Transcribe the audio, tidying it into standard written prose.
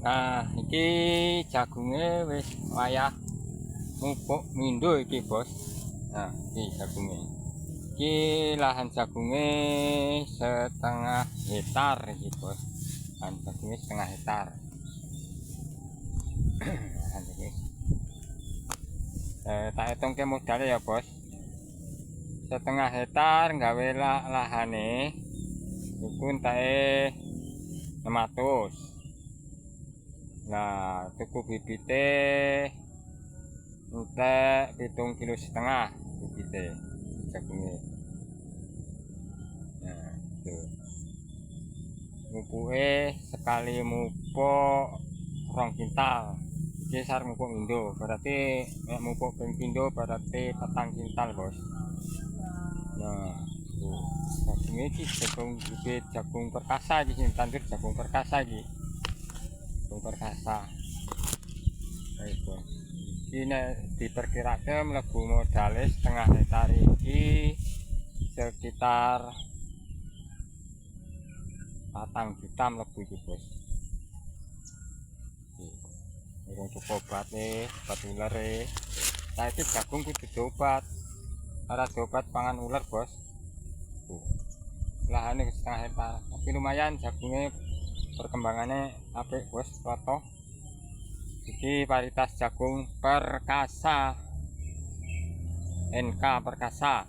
Nah, iki jagunge wis wayah mupuk mindo iki, Bos. Nah, iki jagunge. Iki lahan jagunge setengah hektar iki, Bos. Lahan jagunge setengah hektar. Lahan iki. Tak hitungke modalnya ya, Bos. Setengah hektar gawe lahane iku entake 600. Nah, tuku bibite entek 7,5 kg bibite jagunge. Nah, tuh. Mupuke sekali mupuk 2 kintal. Iki sar mupuk mindo, berarti nek mupuk ping pindho berarti 4 kintal, Bos. Nah, tuh. Jagung iki jagung bibit jagung perkasa iki sing tandur jagung perkasa iki. Jagung perkasa. Itu. Iki nek diperkirakan mlebu modale setengah hektar iki sekitar 4 juta mlebu iki, Bos. Urung cukup obate, obat ulere. Saiki jagung kudu diobat. Ora diobat pangan ular, Bos. Tuh. Lahane setengah hektar. Tapi lumayan jagungnya perkembangannya apik, Bos, rata. Iki varietas jagung perkasa. NK perkasa.